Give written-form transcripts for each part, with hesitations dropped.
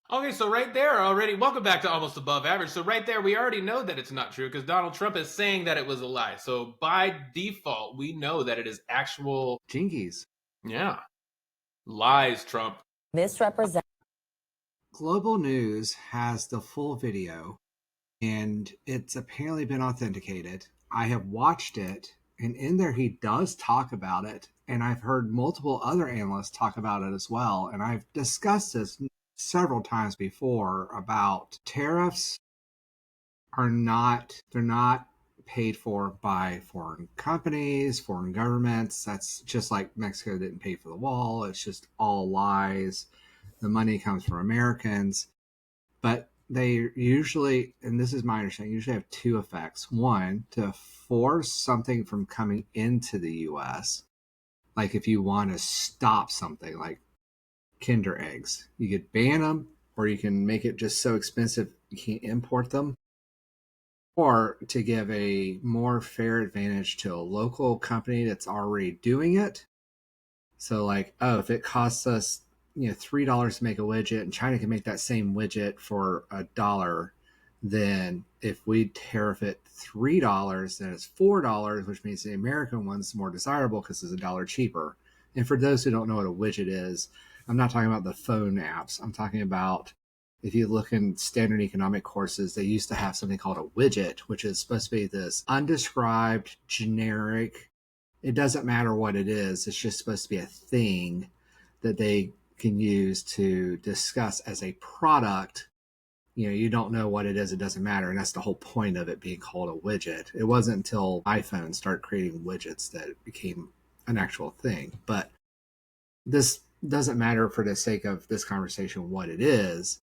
Okay, so right there already, welcome back to Almost Above Average. So right there, we already know that it's not true because Donald Trump is saying that it was a lie. So by default, we know that it is actual, Jinkies. yeah, lies, Trump. Misrepresent. Global News has the full video and it's apparently been authenticated. I have watched it, and in there he does talk about it, and I've heard multiple other analysts talk about it as well. And I've discussed this several times before about tariffs they're not paid for by foreign companies, foreign governments. That's just like Mexico didn't pay for the wall. It's just all lies. The money comes from Americans. But they usually, and this is my understanding, usually have two effects. One, to force something from coming into the US. Like if you want to stop something like Kinder eggs, you could ban them, or you can make it just so expensive you can't import them, or to give a more fair advantage to a local company that's already doing it. So like, oh, if it costs us, $3 to make a widget and China can make that same widget for $1, then if we tariff it $3, then it's $4, which means the American one's more desirable because it's $1 cheaper. And for those who don't know what a widget is, I'm not talking about the phone apps. I'm talking about, if you look in standard economic courses, they used to have something called a widget, which is supposed to be this undescribed, generic, it doesn't matter what it is. It's just supposed to be a thing that they can use to discuss as a product. You don't know what it is. It doesn't matter. And that's the whole point of it being called a widget. It wasn't until iPhone started creating widgets that it became an actual thing. But this doesn't matter for the sake of this conversation what it is.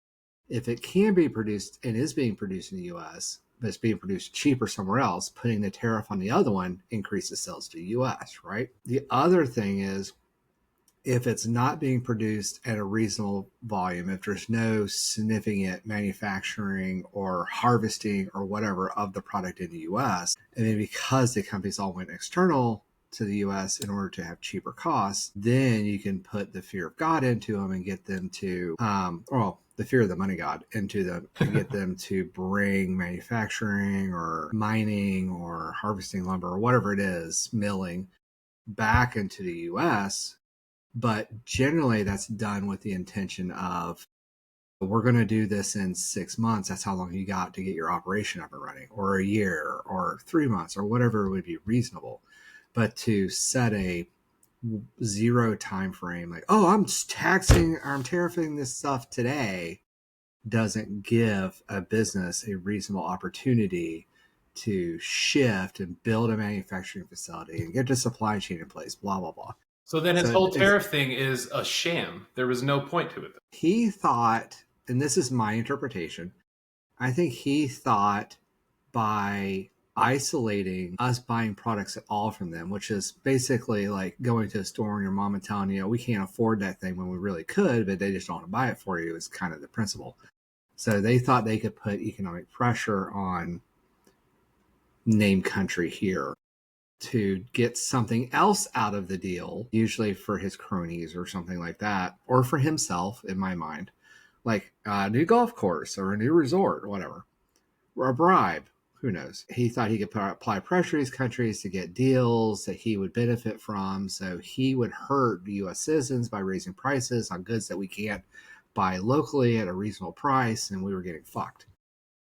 If it can be produced and is being produced in the US, but it's being produced cheaper somewhere else, putting the tariff on the other one increases sales to the US, right? The other thing is, if it's not being produced at a reasonable volume, if there's no significant manufacturing or harvesting or whatever of the product in the US, and then because the companies all went external to the US in order to have cheaper costs, then you can put the fear of God into them and get them to, the fear of the money god into them and get them to bring manufacturing or mining or harvesting lumber or whatever it is, milling, back into the US. But generally that's done with the intention of, we're going to do this in 6 months. That's how long you got to get your operation up and running, or a year or 3 months or whatever would be reasonable. But to set a zero time frame, like, oh, I'm tariffing this stuff today, doesn't give a business a reasonable opportunity to shift and build a manufacturing facility and get the supply chain in place, blah, blah, blah. So then his whole tariff thing is a sham. There was no point to it. He thought, and this is my interpretation, I think he thought by isolating us buying products at all from them, which is basically like going to a store and your mom and telling you, we can't afford that thing when we really could, but they just don't want to buy it for you, is kind of the principle. So they thought they could put economic pressure on name country here to get something else out of the deal, usually for his cronies or something like that, or for himself, in my mind, like a new golf course or a new resort or whatever, or a bribe. Who knows? He thought he could apply pressure to these countries to get deals that he would benefit from. So he would hurt the U.S. citizens by raising prices on goods that we can't buy locally at a reasonable price, and we were getting fucked.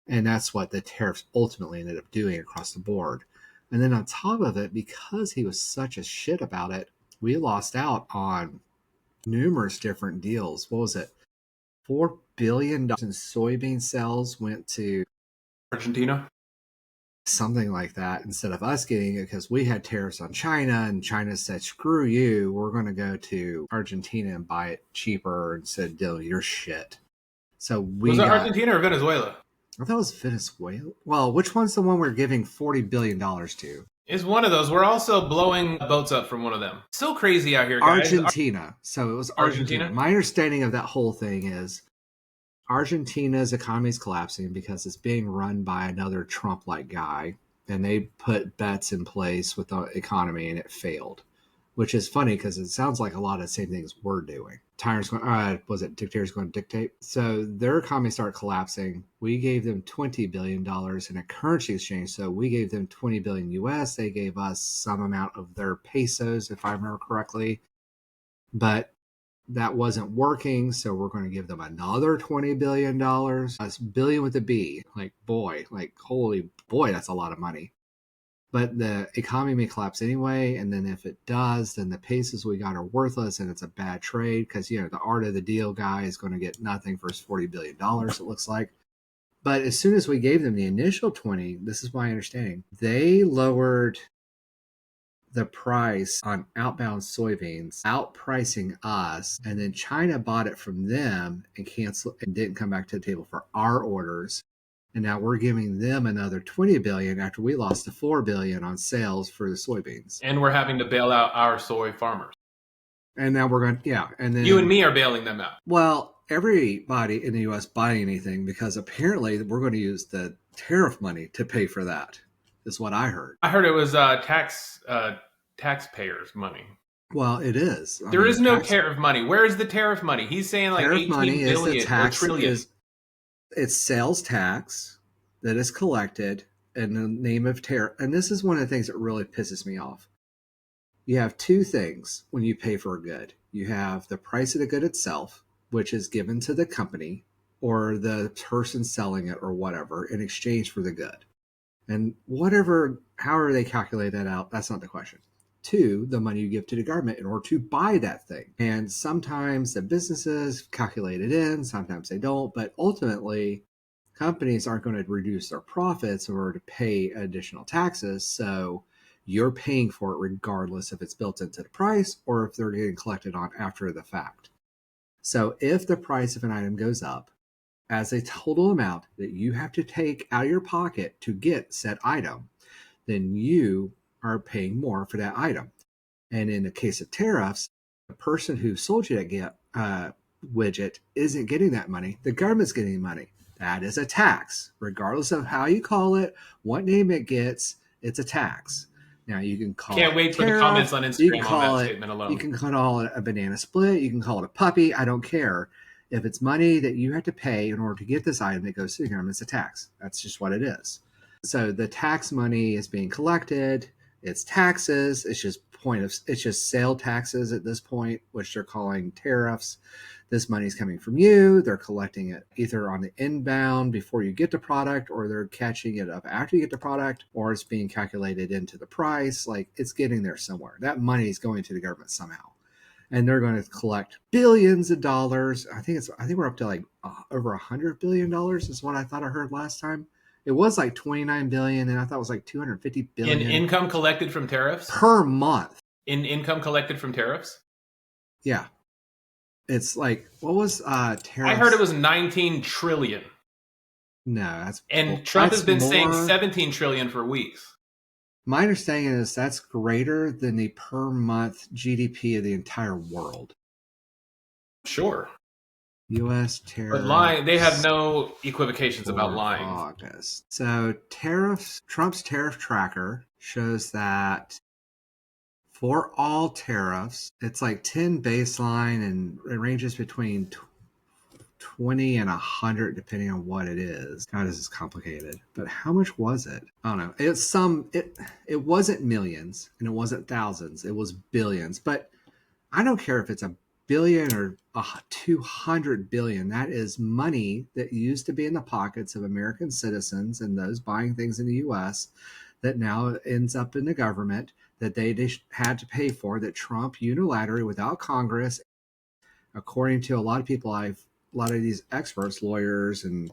And that's what the tariffs ultimately ended up doing across the board. And then on top of it, because he was such a shit about it, we lost out on numerous different deals. What was it? $4 billion in soybean sales went to Argentina? Something like that, instead of us getting it because we had tariffs on China, and China said, screw you, we're going to go to Argentina and buy it cheaper and said, deal your shit. So was it Argentina or Venezuela? I thought it was Venezuela. Well, which one's the one we're giving $40 billion to? It's one of those. We're also blowing boats up from one of them. So crazy out here, guys. Argentina. So it was Argentina. My understanding of that whole thing is Argentina's economy is collapsing because it's being run by another Trump-like guy, and they put bets in place with the economy and it failed. which is funny because it sounds like a lot of the same things we're doing. Tyrants going, was it dictators going to dictate? So their economy started collapsing. We gave them $20 billion in a currency exchange. So we gave them 20 billion US. They gave us some amount of their pesos, if I remember correctly. But that wasn't working. So we're going to give them another $20 billion. That's billion with a B. Like, boy, like, holy boy, that's a lot of money. But the economy may collapse anyway, and then if it does, then the pesos we got are worthless, and it's a bad trade because, you know, the art of the deal guy is going to get nothing for his $40 billion, it looks like. But as soon as we gave them the initial 20, this is my understanding, they lowered the price on outbound soybeans, outpricing us, and then China bought it from them and canceled and didn't come back to the table for our orders. And now we're giving them another 20 billion after we lost the 4 billion on sales for the soybeans. And we're having to bail out our soy farmers. And now we're going to, yeah. And then you and me are bailing them out. Well, everybody in the U.S. buying anything because apparently we're going to use the tariff money to pay for that, is what I heard. I heard it was taxpayers' money. Well, it is. There is no tariff money. Where is the tariff money? He's saying like tariff 18 money billion is the tax, or trillion. It's sales tax that is collected in the name of tariff. And this is one of the things that really pisses me off. You have two things when you pay for a good. You have the price of the good itself, which is given to the company or the person selling it or whatever in exchange for the good. And however they calculate that out, that's not the question. Two, the money you give to the government in order to buy that thing. And sometimes the businesses calculate it in, sometimes they don't, but ultimately companies aren't going to reduce their profits in order to pay additional taxes. So you're paying for it regardless if it's built into the price or if they're getting collected on after the fact. So if the price of an item goes up as a total amount that you have to take out of your pocket to get said item, then you are paying more for that item. And in the case of tariffs, the person who sold you that widget isn't getting that money. The government's getting money. That is a tax. Regardless of how you call it, what name it gets, it's a tax. Now you can call Can't it wait tariff, for the comments on Instagram on that statement alone. You can call it a banana split. You can call it a puppy. I don't care. If it's money that you have to pay in order to get this item that goes to the government, it's a tax. That's just what it is. So the tax money is being collected. It's taxes. It's just sale taxes at this point, which they're calling tariffs. This money's coming from you. They're collecting it either on the inbound before you get the product, or they're catching it up after you get the product, or it's being calculated into the price. Like, it's getting there somewhere. That money is going to the government somehow. And they're going to collect billions of dollars. I think we're up to like over $100 billion is what I thought I heard last time. It was like 29 billion, and I thought it was like 250 billion. In income collected from tariffs? Per month. In income collected from tariffs? Yeah. It's like, what was tariffs? I heard it was 19 trillion. No, that's... And Trump has been saying 17 trillion for weeks. My understanding is that's greater than the per month GDP of the entire world. Sure. U.S. tariffs. But lying, they have no equivocations about lying. August. So tariffs, Trump's tariff tracker shows that for all tariffs, it's like 10 baseline, and it ranges between 20 and 100 depending on what it is. God, this is complicated. But how much was it? I don't know. It wasn't millions and it wasn't thousands. It was billions. But I don't care if it's a billion or 200 billion. That is money that used to be in the pockets of American citizens and those buying things in the U.S. that now ends up in the government that they had to pay for, that Trump unilaterally, without Congress, according to a lot of people, a lot of these experts, lawyers, and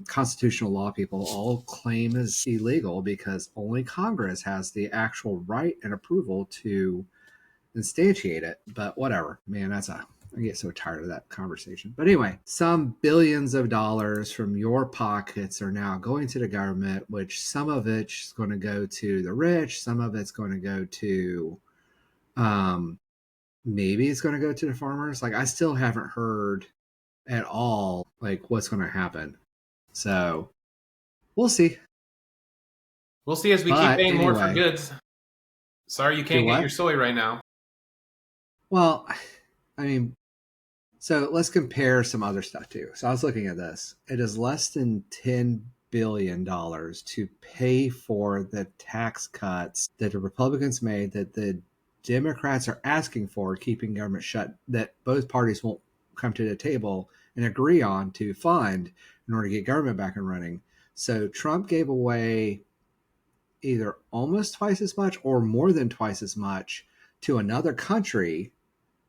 constitutional law people all claim is illegal because only Congress has the actual right and approval to instantiate it. But whatever, man, I get so tired of that conversation. But anyway, some billions of dollars from your pockets are now going to the government, which some of it's going to go to the rich, some of it's going to go to, maybe it's going to go to the farmers. Like, I still haven't heard at all, like, what's going to happen. So we'll see. We'll see as we keep paying more for goods. Sorry you can't get your soy right now. Well, I mean, so let's compare some other stuff too. So I was looking at this. It is less than $10 billion to pay for the tax cuts that the Republicans made that the Democrats are asking for, keeping government shut, that both parties won't come to the table and agree on to fund in order to get government back and running. So Trump gave away either almost twice as much or more than twice as much to another country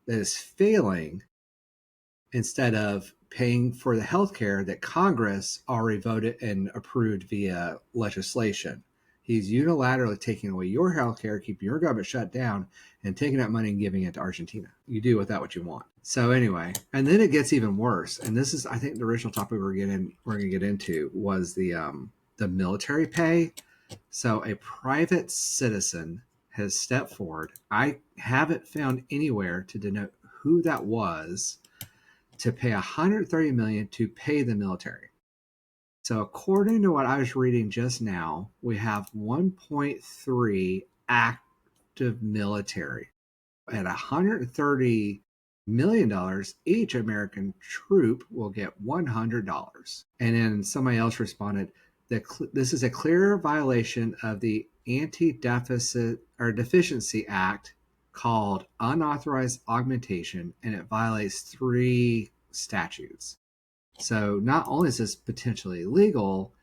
that is failing instead of paying for the health care that Congress already voted and approved via legislation. He's unilaterally taking away your health care, keeping your government shut down, and taking that money and giving it to Argentina. You do with that what you want. So anyway, and then it gets even worse. And this is, I think, the original topic we're going to get into was the military pay. So a private citizen has stepped forward. I haven't found anywhere to denote who that was, to pay $130 million to pay the military. So according to what I was reading just now, we have 1.3 active military. At $130 million, each American troop will get $100. And then somebody else responded that this is a clear violation of the Anti-Deficit or Deficiency Act, called unauthorized augmentation, and it violates 3 statutes. So not only is this potentially illegal,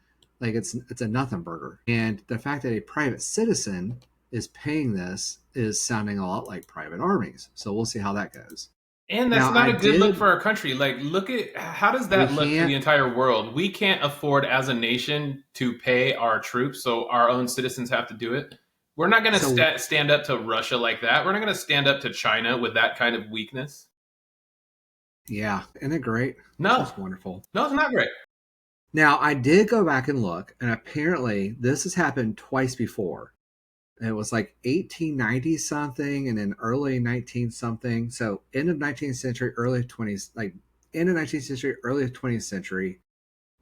like it's a nothing burger. And the fact that a private citizen is paying this is sounding a lot like private armies. So we'll see how that goes. And that's Now not a good look for our country. Like, look at how does that look to the entire world? We can't afford as a nation to pay our troops, so our own citizens have to do it. We're not going to stand up to Russia like that. We're not going to stand up to China with that kind of weakness. Yeah, isn't it great? No. It's wonderful. No, it's not great. Now, I did go back and look, and apparently this has happened twice before. It was like 1890 something and then early 19 something. So end of 19th century, early 20s, like end of 19th century, early 20th century,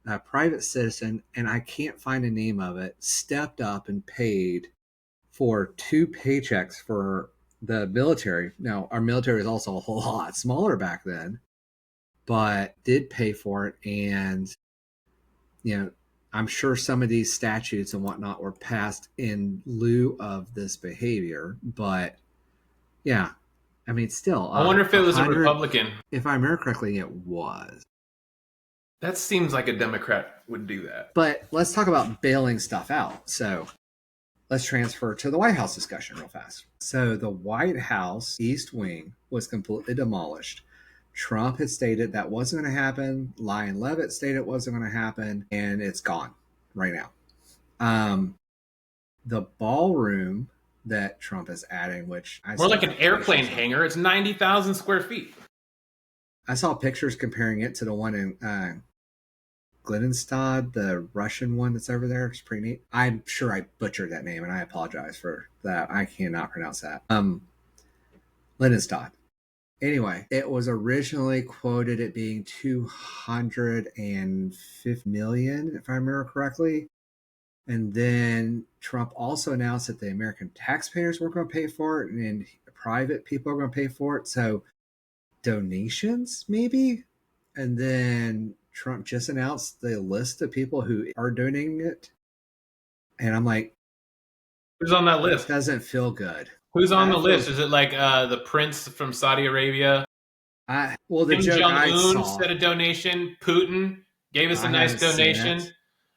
a private citizen, and I can't find a name of it, stepped up and paid for 2 paychecks for the military. Now, our military was also a whole lot smaller back then, but did pay for it. And, you know, I'm sure some of these statutes and whatnot were passed in lieu of this behavior, but yeah, I mean, still. I wonder if it was a Republican. If I remember correctly, it was. That seems like a Democrat would do that. But let's talk about bailing stuff out. So let's transfer to the White House discussion real fast. So the White House East Wing was completely demolished. Trump had stated that wasn't going to happen. Lyon Levitt stated it wasn't going to happen, and it's gone right now. The ballroom that Trump is adding, which more like an airplane hangar, it's 90,000 square feet. I saw pictures comparing it to the one in Glenenstad, the Russian one that's over there. It's pretty neat. I'm sure I butchered that name, and I apologize for that. I cannot pronounce that. Glenenstad. Anyway, it was originally quoted at being $250 million, if I remember correctly. And then Trump also announced that the American taxpayers were going to pay for it and private people are going to pay for it. So donations, maybe? And then Trump just announced the list of people who are donating it. And I'm like, who's on that list? It doesn't feel good. Who's on the list? Is it like the prince from Saudi Arabia? Well, the Kim joke I Jong-un saw, said a donation. Putin gave us a nice donation.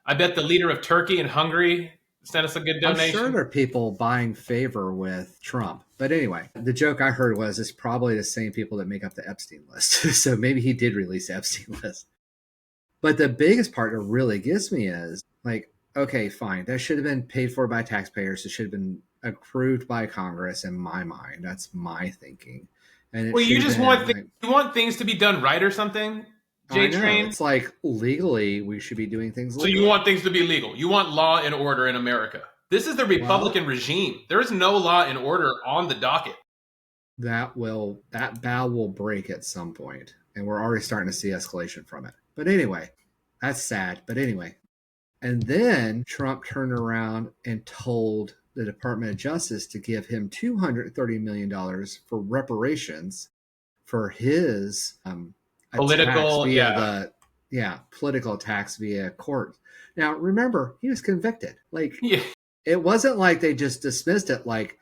I bet the leader of Turkey and Hungary sent us a good donation. I'm sure there are people buying favor with Trump. But anyway, the joke I heard was it's probably the same people that make up the Epstein list. So maybe he did release the Epstein list. But the biggest part that really gets me is like, okay, fine. That should have been paid for by taxpayers. It should have been approved by Congress in my mind. That's my thinking. And well, you just want you want things to be done right or something, JTrain? It's like legally we should be doing things legally. So you want things to be legal. You want law and order in America. This is the Republican regime. There is no law and order on the docket. That bow will break at some point, and we're already starting to see escalation from it. But anyway, that's sad. But anyway, and then Trump turned around and told the Department of Justice to give him $230 million for reparations for his attacks Political, via political attacks via court. Now, remember, he was convicted. Like, yeah. it wasn't like they just dismissed it like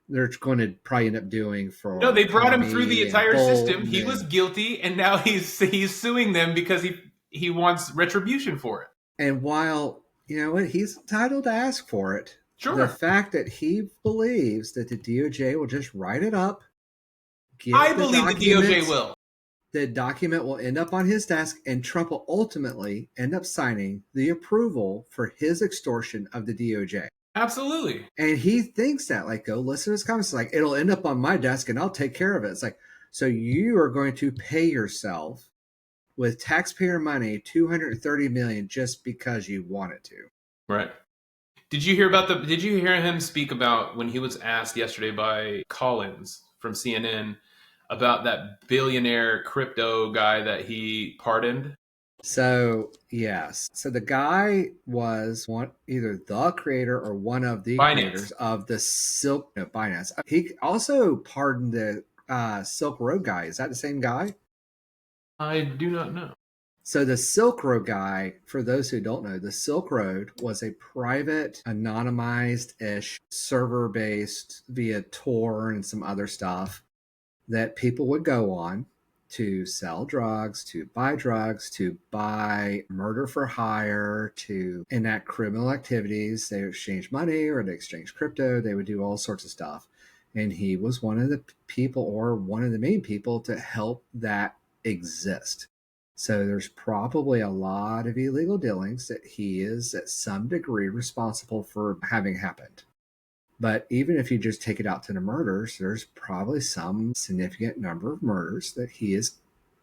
they're going to probably end up doing for. No, they brought him through the entire system. Bolton He was guilty, and now he's suing them because he wants retribution for it. And while, you know what, he's entitled to ask for it. Sure. The fact that he believes that the DOJ will just write it up. I believe the DOJ will. The document will end up on his desk, and Trump will ultimately end up signing the approval for his extortion of the DOJ. Absolutely. And he thinks that, like, go listen to his comments. Like, it'll end up on my desk and I'll take care of it. It's like, so you are going to pay yourself with taxpayer money $230 million just because you wanted to. Right. Did you hear him speak about when he was asked yesterday by Collins from CNN about that billionaire crypto guy that he pardoned? So, yes. So the guy was either the creator or one of the creators of the Binance. He also pardoned the Silk Road guy. Is that the same guy? I do not know. So the Silk Road guy, for those who don't know, the Silk Road was a private, anonymized-ish, server-based via Tor and some other stuff that people would go on to sell drugs, to buy murder for hire, to enact criminal activities. They would exchange money or they exchange crypto. They would do all sorts of stuff. And he was one of the people, or one of the main people, to help that exist. So there's probably a lot of illegal dealings that he is at some degree responsible for having happened. But even if you just take it out to the murders, there's probably some significant number of murders that he is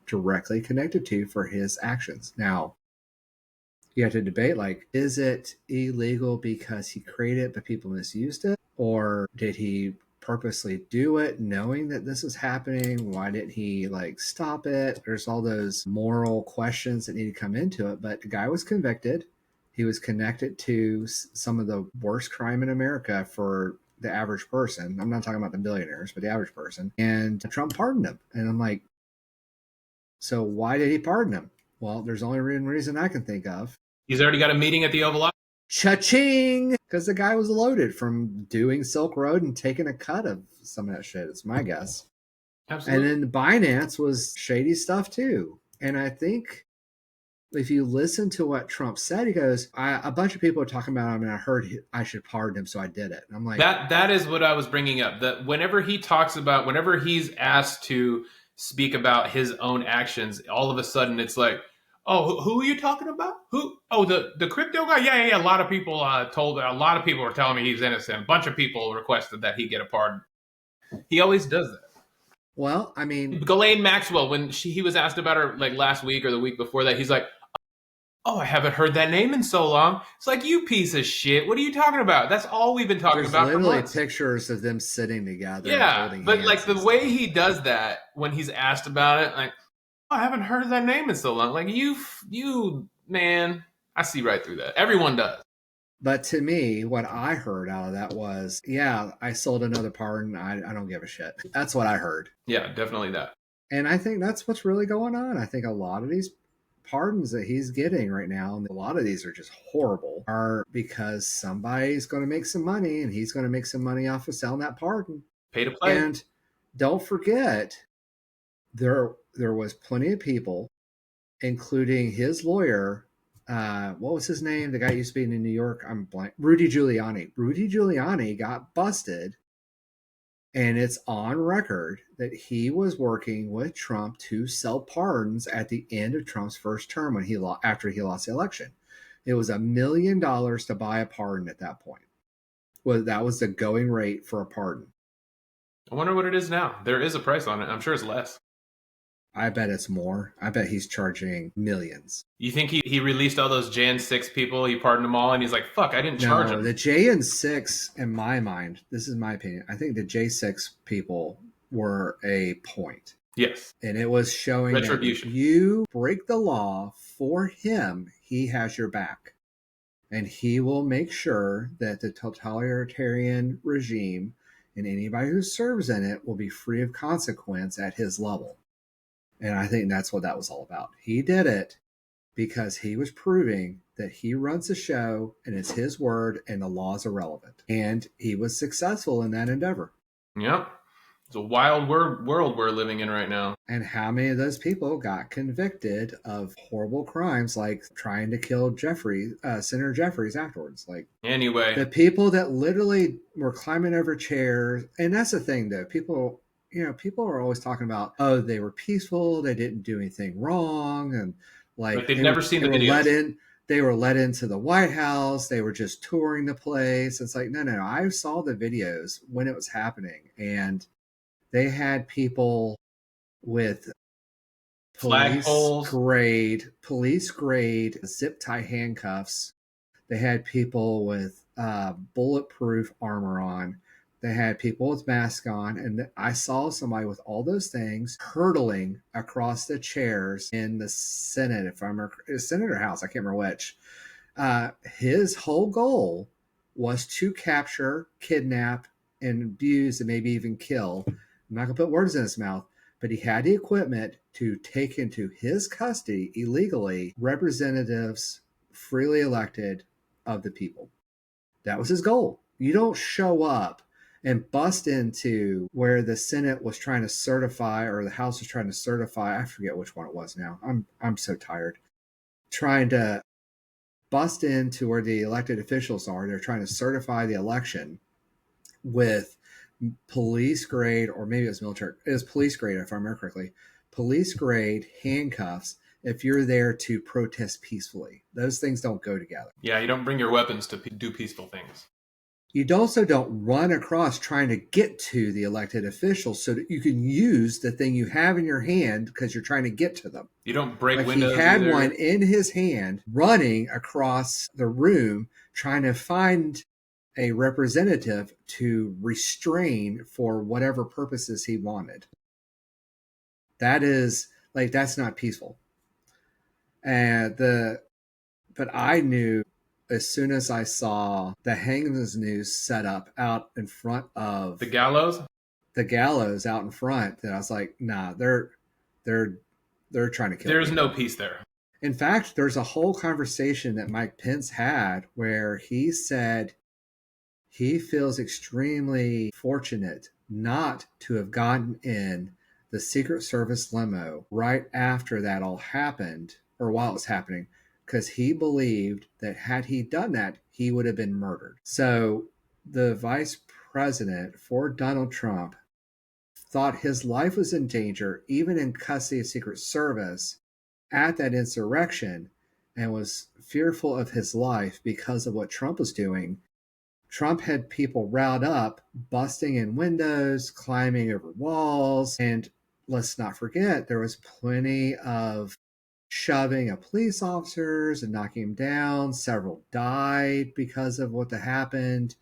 directly connected to for his actions. Now, you have to debate, like, is it illegal because he created it but people misused it? Or did he purposely do it knowing that this is happening? Why didn't he, like, stop it? There's all those moral questions that need to come into it. But the guy was convicted. He was connected to some of the worst crime in America for the average person. I'm not talking about the billionaires, but the average person. And Trump pardoned him. And I'm like, so why did he pardon him? Well, there's only one reason I can think of. He's already got a meeting at the Oval Office. Cha-ching! Because the guy was loaded from doing Silk Road and taking a cut of some of that shit. It's my guess. Absolutely. And then Binance was shady stuff too. And I think if you listen to what Trump said, he goes, a bunch of people are talking about him, and I heard I should pardon him, so I did it. And I'm like, that is what I was bringing up. That whenever he's asked to speak about his own actions, all of a sudden it's like, oh, who are you talking about? Who? Oh, the crypto guy? Yeah. A lot of people were telling me he's innocent. A bunch of people requested that he get a pardon. He always does that. Well, I mean, Ghislaine Maxwell, when he was asked about her like last week or the week before that, he's like, oh, I haven't heard that name in so long. It's like, you piece of shit. What are you talking about? That's all we've been talking about. There's literally pictures of them sitting together. Yeah, but like the way he does that when he's asked about it, like, oh, I haven't heard that name in so long. Like, you, man, I see right through that. Everyone does. But to me, what I heard out of that was, yeah, I sold another pardon. I don't give a shit. That's what I heard. Yeah, definitely that. And I think that's what's really going on. I think a lot of these pardons that he's getting right now, and a lot of these are just horrible, are because somebody's going to make some money, and he's going to make some money off of selling that pardon. Pay to play. And don't forget, there was plenty of people, including his lawyer. What was his name? The guy used to be in New York. I'm blank. Rudy Giuliani. Rudy Giuliani got busted. And it's on record that he was working with Trump to sell pardons at the end of Trump's first term after he lost the election. It was $1 million to buy a pardon at that point. Well, that was the going rate for a pardon. I wonder what it is now. There is a price on it. I'm sure it's less. I bet it's more. I bet he's charging millions. You think he released all those Jan 6 people? He pardoned them all, and he's like, fuck, I didn't charge them. The Jan 6, in my mind, this is my opinion, I think the J6 people were a point. Yes. And it was showing retribution. That if you break the law for him, he has your back. And he will make sure that the totalitarian regime and anybody who serves in it will be free of consequence at his level. And I think that's what that was all about. He did it because he was proving that he runs the show and it's his word and the laws are relevant. And he was successful in that endeavor. Yep. It's a wild world we're living in right now. And how many of those people got convicted of horrible crimes like trying to kill Senator Jeffries afterwards? Like, anyway, the people that literally were climbing over chairs. And that's the thing, though. People are always talking about, oh, they were peaceful, they didn't do anything wrong, and like they've never seen the videos. They were let into the White House. They were just touring the place. It's like, no. I saw the videos when it was happening, and they had people with police grade zip tie handcuffs. They had people with bulletproof armor on. They had people with masks on. And I saw somebody with all those things hurtling across the chairs in the Senate, if I remember, Senate or House, I can't remember which. His whole goal was to capture, kidnap, and abuse, and maybe even kill. I'm not going to put words in his mouth, but he had the equipment to take into his custody illegally representatives freely elected of the people. That was his goal. You don't show up and bust into where the Senate was trying to certify, or the House was trying to certify. I forget which one it was now. I'm so tired. Trying to bust into where the elected officials are. They're trying to certify the election with police grade, or maybe it was military. It was police grade, if I remember correctly. Police grade handcuffs if you're there to protest peacefully. Those things don't go together. Yeah, you don't bring your weapons to do peaceful things. You also don't run across trying to get to the elected officials so that you can use the thing you have in your hand because you're trying to get to them. You don't break windows. He had one in his hand running across the room trying to find a representative to restrain for whatever purposes he wanted. That is, like, that's not peaceful. But I knew as soon as I saw the hangman's noose set up out in front of the gallows out in front, that I was like, nah, they're trying to kill There's people. No peace there. In fact, there's a whole conversation that Mike Pence had where he said he feels extremely fortunate not to have gotten in the Secret Service limo right after that all happened, or while it was happening, because he believed that had he done that, he would have been murdered. So the vice president for Donald Trump thought his life was in danger, even in custody of Secret Service, at that insurrection, and was fearful of his life because of what Trump was doing. Trump had people riled up, busting in windows, climbing over walls, and let's not forget, there was plenty of shoving of police officers and knocking them down. Several died because of what happened.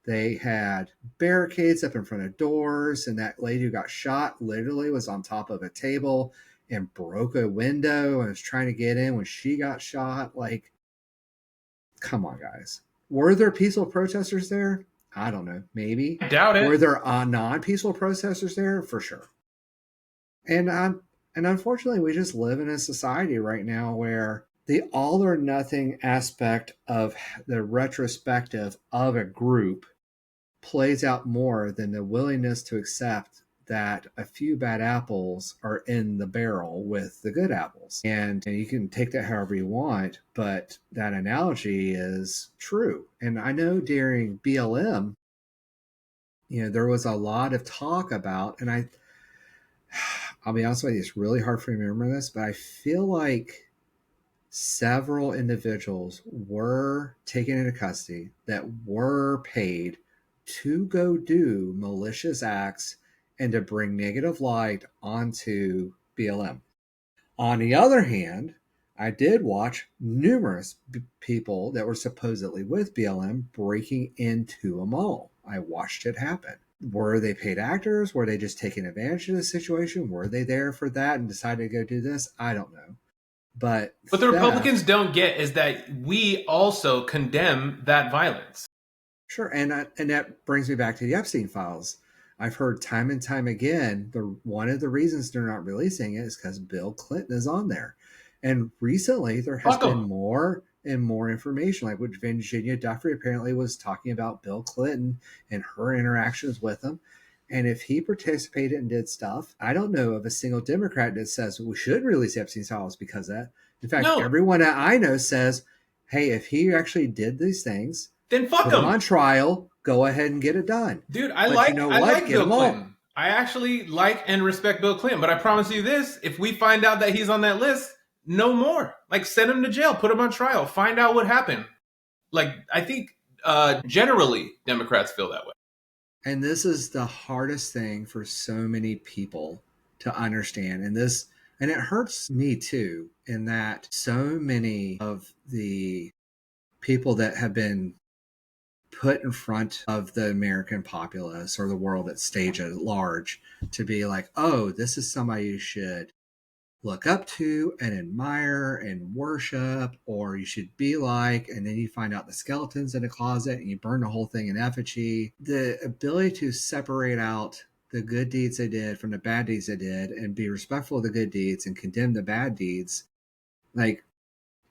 They had barricades up in front of doors, and that lady who got shot literally was on top of a table and broke a window and was trying to get in when she got shot. Like, come on, guys. Were there peaceful protesters there? I don't know. Maybe. I doubt it. Were there non-peaceful protesters there? For sure. And unfortunately, we just live in a society right now where the all or nothing aspect of the retrospective of a group plays out more than the willingness to accept that a few bad apples are in the barrel with the good apples. And you can take that however you want, but that analogy is true. And I know during BLM, there was a lot of talk about, and I'll be honest with you, it's really hard for me to remember this, but I feel like several individuals were taken into custody that were paid to go do malicious acts and to bring negative light onto BLM. On the other hand, I did watch numerous people that were supposedly with BLM breaking into a mall. I watched it happen. Were they paid actors? Were they just taking advantage of the situation? Were they there for that and decided to go do this? I don't know. But What the Republicans don't get is that we also condemn that violence. Sure, and that brings me back to the Epstein files. I've heard time and time again one of the reasons they're not releasing it is because Bill Clinton is on there, and recently there has been more and more information. Like with Virginia Duffy apparently was talking about Bill Clinton and her interactions with him, and if he participated and did stuff, I don't know of a single Democrat that says we should release Epstein files because of that. In fact, everyone that I know says, "Hey, if he actually did these things." Then fuck him on trial. Go ahead and get it done, dude. I like Bill Clinton. I actually like and respect Bill Clinton, but I promise you this: if we find out that he's on that list, no more. Like, send him to jail, put him on trial, find out what happened. Like, I think generally Democrats feel that way. And this is the hardest thing for so many people to understand, and it hurts me too, in that so many of the people that have been put in front of the American populace or the world at stage at large to be like, oh, this is somebody you should look up to and admire and worship, or you should be like, and then you find out the skeletons in a closet and you burn the whole thing in effigy. The ability to separate out the good deeds they did from the bad deeds they did and be respectful of the good deeds and condemn the bad deeds, like,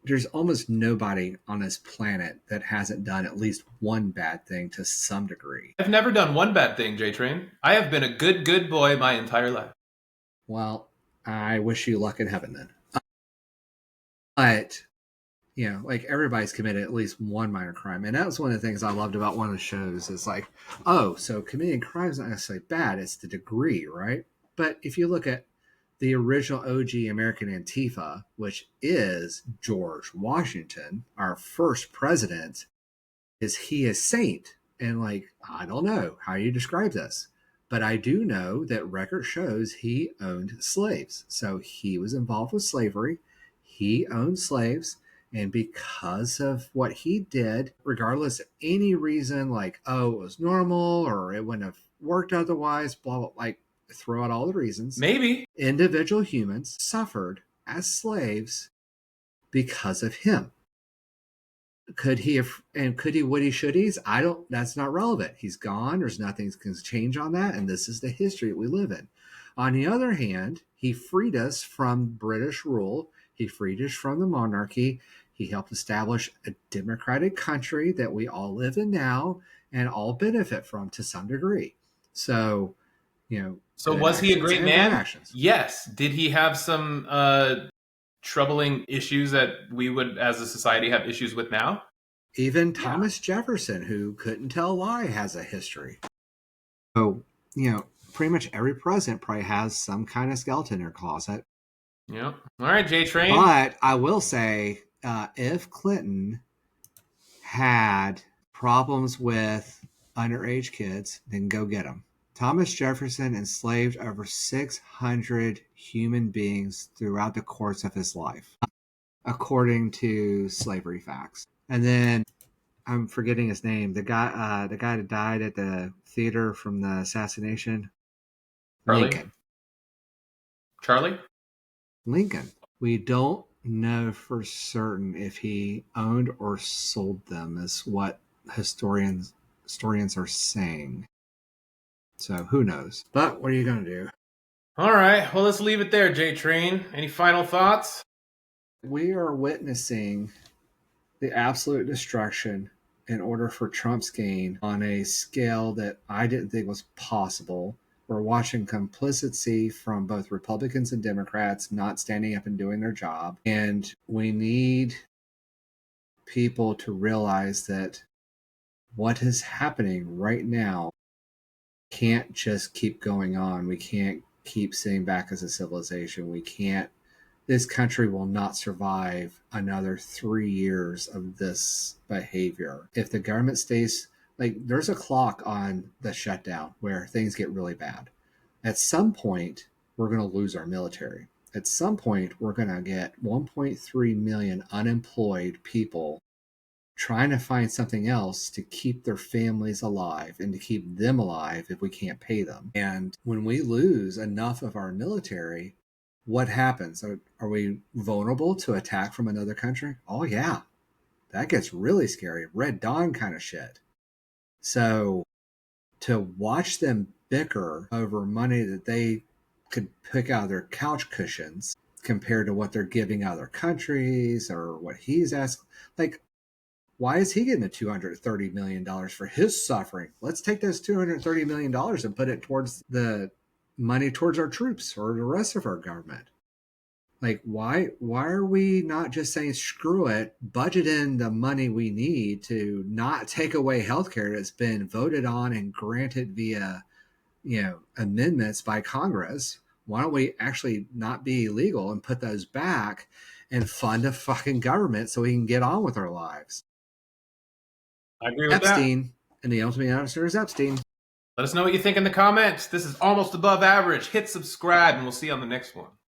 there's almost nobody on this planet that hasn't done at least one bad thing to some degree. I've never done one bad thing, JTrain. I have been a good boy my entire life. Well, I wish you luck in heaven then. But, like, everybody's committed at least one minor crime. And that was one of the things I loved about one of the shows is like, oh, so committing crime is not necessarily bad. It's the degree, right? But if you look at the original OG American Antifa, which is George Washington, our first president, is he a saint? And like, I don't know how you describe this, but I do know that record shows he owned slaves. So he was involved with slavery. He owned slaves. And because of what he did, regardless of any reason, like, oh, it was normal or it wouldn't have worked otherwise, blah, blah, like, throw out all the reasons. Maybe individual humans suffered as slaves because of him. Could he have, and could he, would he, should he's? That's not relevant. He's gone. There's nothing can change on that. And this is the history that we live in. On the other hand, he freed us from British rule. He freed us from the monarchy. He helped establish a democratic country that we all live in now and all benefit from to some degree. So, so was he a great man? Yes. Did he have some troubling issues that we would, as a society, have issues with now? Even Thomas Jefferson, who couldn't tell a lie, has a history. So, pretty much every president probably has some kind of skeleton in their closet. Yep. All right, JTrain. But I will say, if Clinton had problems with underage kids, then go get them. Thomas Jefferson enslaved over 600 human beings throughout the course of his life, according to slavery facts. And then I'm forgetting his name. The guy that died at the theater from the assassination. Lincoln. Lincoln. We don't know for certain if he owned or sold them, is what historians are saying. So who knows? But what are you going to do? All right. Well, let's leave it there, JTrain. Any final thoughts? We are witnessing the absolute destruction in order for Trump's gain on a scale that I didn't think was possible. We're watching complicity from both Republicans and Democrats not standing up and doing their job. And we need people to realize that what is happening right now can't just keep going on. We can't keep sitting back as a civilization. This country will not survive another 3 years of this behavior. If the government stays, like, there's a clock on the shutdown where things get really bad. At some point, we're going to lose our military. At some point, we're going to get 1.3 million unemployed people trying to find something else to keep their families alive and to keep them alive if we can't pay them. And when we lose enough of our military, what happens? Are we vulnerable to attack from another country? Oh, yeah. That gets really scary. Red Dawn kind of shit. So to watch them bicker over money that they could pick out of their couch cushions compared to what they're giving other countries or what he's asked, like, why is he getting the $230 million for his suffering? Let's take those $230 million and put it towards the money towards our troops or the rest of our government. Like, why are we not just saying screw it, budget in the money we need to not take away healthcare that's been voted on and granted via, amendments by Congress? Why don't we actually not be illegal and put those back and fund a fucking government so we can get on with our lives? I agree with Epstein, and the ultimate answer is Epstein. Let us know what you think in the comments. This is Almost Above Average. Hit subscribe, and we'll see you on the next one.